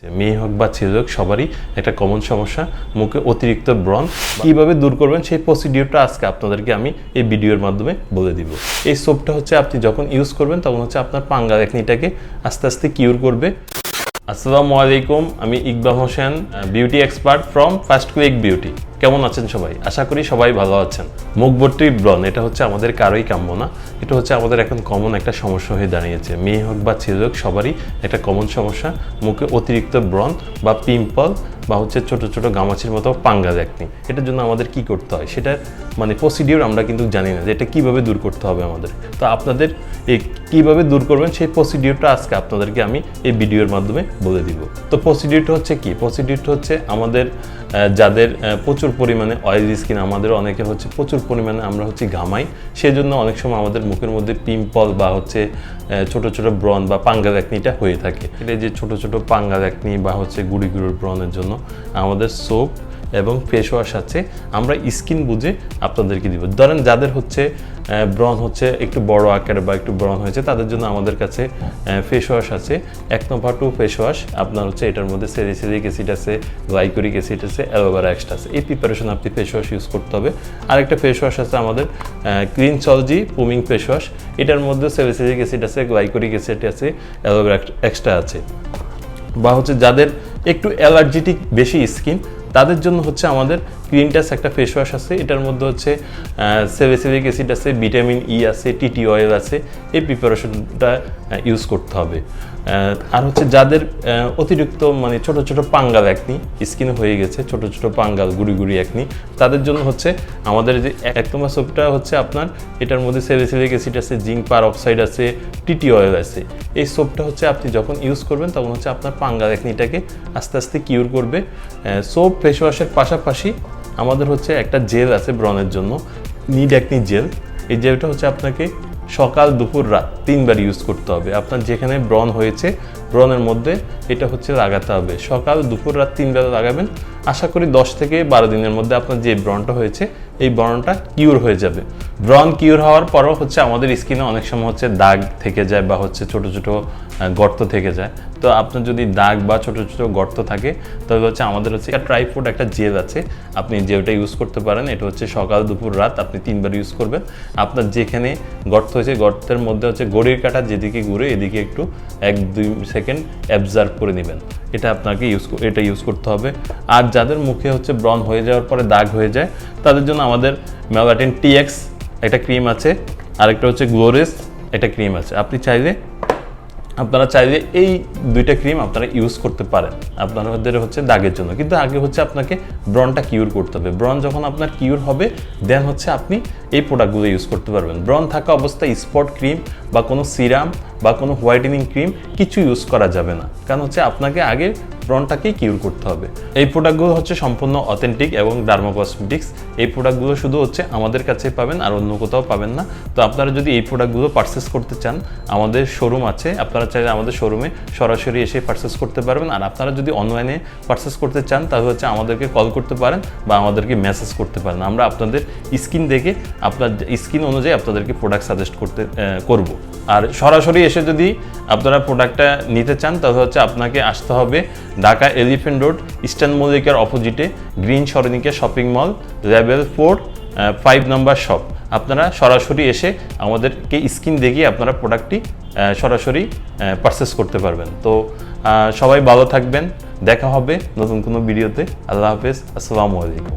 মেয়ে হোক বা ছেলে হোক সবারই একটা কমন সমস্যা মুখে অতিরিক্ত ব্রণ কিভাবে দূর করবেন সেই প্রসিডিওরটা আজকে আপনাদেরকে আমি এই ভিডিওর মাধ্যমে বলে দিব। এই সোপটা হচ্ছে আপনি যখন ইউজ করবেন তখন হচ্ছে আপনার পাঙ্গা একনিটাকে আস্তে আস্তে কিউর করবে। আসসালামু আলাইকুম, আমি Iqbal Hossain, beauty expert from first quick beauty. কেমন আছেন সবাই? আশা করি সবাই ভালো আছেন। মুখ ভর্তি ব্রণ এটা হচ্ছে আমাদের কারোই কাম্য না, এটা হচ্ছে আমাদের এখন কমন একটা সমস্যা হয়ে দাঁড়িয়েছে। মেয়ে হোক বা ছেলে হোক সবারই একটা কমন সমস্যা মুখে অতিরিক্ত ব্রণ বা পিম্পল বা হচ্ছে ছোট ছোট গামাচির মতো পাঙ্গা একনি। এটার জন্য আমাদের কি করতে হয় সেটার প্রসিডিওর আমরা কিন্তু জানি না যে এটা কীভাবে দূর করতে হবে আমাদের। তো আপনাদের এই কীভাবে দূর করবেন সেই প্রসিডিওরটা আজকে আপনাদেরকে আমি এই ভিডিওর মাধ্যমে বলে দিব। তো প্রসিডিওরটা হচ্ছে কি? প্রসিডিওরটা হচ্ছে আমাদের যাদের প্রচুর পরিমাণে অয়েলি স্কিন, আমাদের অনেকে হচ্ছে প্রচুর পরিমাণে আমরা হচ্ছে ঘামাই, সেই জন্য অনেক সময় আমাদের মুখের মধ্যে পিম্পল বা হচ্ছে ছোট ছোট ব্রণ বা পাঙ্গা একনিটা হয়ে থাকে। এটা যে ছোট ছোট পাঙ্গা একনি বা হচ্ছে গুড়ি গুঁড়োর ব্রণের জন্য আমাদের সোপ এবং ফেস ওয়াশ আছে, আমরা স্কিন বুঝে আপনাদেরকে দিব। ধরেন যাদের হচ্ছে ব্রণ হচ্ছে একটু বড় আকারে বা একটু ব্রণ হয়েছে তাদের জন্য আমাদের কাছে ফেস ওয়াশ আছে। 1 নম্বর 2 ফেস ওয়াশ আপনার হচ্ছে এটার মধ্যে স্যালিসিলিক অ্যাসিড আছে, গ্লাইকোরিক অ্যাসিড আছে, অ্যালোভেরা এক্সট্রা আছে। এই প্রিপারেশন আপনি ফেস ওয়াশ ইউজ করতে হবে। আরেকটা ফেস ওয়াশ আছে আমাদের ক্লিনসলজি পুমিং ফেস ওয়াশ, এটার মধ্যে স্যালিসিলিক অ্যাসিড আছে, গ্লাইকোরিক অ্যাসিড আছে, অ্যালোভেরা এক্সট্রা আছে। বা হচ্ছে যাদের একটু অ্যালার্জেটিক বেশি স্কিন তাদের জন্য হচ্ছে আমাদের ক্লিনটাস একটা ফেস ওয়াশ আছে, এটার মধ্যে হচ্ছে স্যালিসিলিক অ্যাসিড আছে, ভিটামিন ই আছে, টিটি অয়েল আছে। এই প্রিপারেশনটা ইউজ করতে হবে। আর হচ্ছে যাদের অতিরিক্ত ছোট ছোট পাঙ্গাল একনি স্কিনে হয়ে গেছে, ছোট ছোট পাঙ্গাল গুড়ি গুড়ি একনি, তাদের জন্য হচ্ছে আমাদের যে 1 নম্বর সোপটা হচ্ছে আপনার এটার মধ্যে স্যালিসিলিক অ্যাসিড আছে, জিঙ্ক পার অক্সাইড আছে, টিটি অয়েল আছে। এই সোপটা হচ্ছে আপনি যখন ইউজ করবেন তখন হচ্ছে আপনার পাঙ্গাল একনিটাকে আস্তে আস্তে কিউর করবে। সোপ ফেস ওয়াশের পাশাপাশি আমাদের হচ্ছে একটা জেল আছে ব্রণের জন্য, নিড একনি জেল। এই জেলটা হচ্ছে আপনাকে সকাল দুপুর রাত 3 বার ইউজ করতে হবে। আপনার যেখানে ব্রণ হয়েছে ব্রণের মধ্যে এটা হচ্ছে লাগাতে হবে। সকাল দুপুর রাত 3 বার লাগাবেন। আশা করি 10 থেকে 12 দিনের মধ্যে আপনার যে ব্রণটা হয়েছে এই ব্রণটা কিউর হয়ে যাবে। ব্রণ কিউর হওয়ার পরও হচ্ছে আমাদের স্কিনে অনেক সময় হচ্ছে দাগ থেকে যায় বা হচ্ছে ছোট ছোট গর্ত থেকে যায়। তো আপনার যদি দাগ বা ছোট ছোট গর্ত থাকে তাহলে হচ্ছে আমাদের হচ্ছে ট্রাইফুড একটা জেল আছে, আপনি জেলটা ইউজ করতে পারেন। এটা হচ্ছে সকাল দুপুর রাত আপনি 3 বার ইউজ করবেন। আপনার যেখানে গর্ত হয়েছে গর্তের মধ্যে হচ্ছে ঘড়ির কাঁটা যেদিকে ঘুরে এদিকে একটু 1-2 সেকেন্ড অ্যাবজার্ভ করে নেবেন। এটা আপনাকে ইউজ করতে হবে। আর যাদের মুখে হচ্ছে ব্রণ হয়ে যাওয়ার পরে দাগ হয়ে যায় তাদের জন্য আমাদের মেলাটিন টিএক্স একটা ক্রিম আছে, আরেকটা হচ্ছে গ্লোরেস একটা ক্রিম আছে। আপনারা চাইলে এই 2টা ক্রিম আপনারা ইউজ করতে পারেন আপনাদের হচ্ছে দাগের জন্য। কিন্তু আগে হচ্ছে আপনাকে ব্রণটা কিউর করতে হবে। ব্রণ যখন আপনার কিউর হবে দেন হচ্ছে আপনি এই প্রোডাক্টগুলো ইউজ করতে পারবেন। ব্রণ থাকা অবস্থায় স্পট ক্রিম বা কোনো সিরাম বা কোনো হোয়াইটেনিং ক্রিম কিছু ইউজ করা যাবে না, কারণ হচ্ছে আপনাকে আগে ব্রণটাকেই কিউর করতে হবে। এই প্রোডাক্টগুলো হচ্ছে সম্পূর্ণ অথেন্টিক এবং ডার্মা কসমেটিক্স। এই প্রোডাক্টগুলো শুধু হচ্ছে আমাদের কাছে পাবেন, আর অন্য কোথাও পাবেন না। তো আপনারা যদি এই প্রোডাক্টগুলো পারচেস করতে চান আমাদের শোরুম আছে, আপনারা চাইলে আমাদের শোরুমে সরাসরি এসে পারচেস করতে পারবেন। আর আপনারা যদি অনলাইনে পারচেস করতে চান তাহলে হচ্ছে আমাদেরকে কল করতে পারেন বা আমাদেরকে মেসেজ করতে পারেন। আমরা আপনাদের স্কিন দেখে আপনার স্কিন অনুযায়ী আপনাদেরকে প্রোডাক্ট সাজেস্ট করব। আর সরাসরি এসে যদি আপনারা প্রোডাক্টটা নিতে চান তাহলে হচ্ছে আপনাকে আসতে হবে ঢাকা এলিফ্যান্ট রোড ইস্টার্ন মল্লিকার অপোজিটে গ্রিন সরণিকা শপিং মল লেভেল 4 5 নম্বর শপ। আপনারা সরাসরি এসে আমাদেরকে স্কিন দেখিয়ে আপনারা প্রোডাক্টটি সরাসরি পারচেস করতে পারবেন। তো সবাই ভালো থাকবেন, দেখা হবে নতুন কোনো ভিডিওতে। আল্লাহ হাফেজ, আসসালামু আলাইকুম।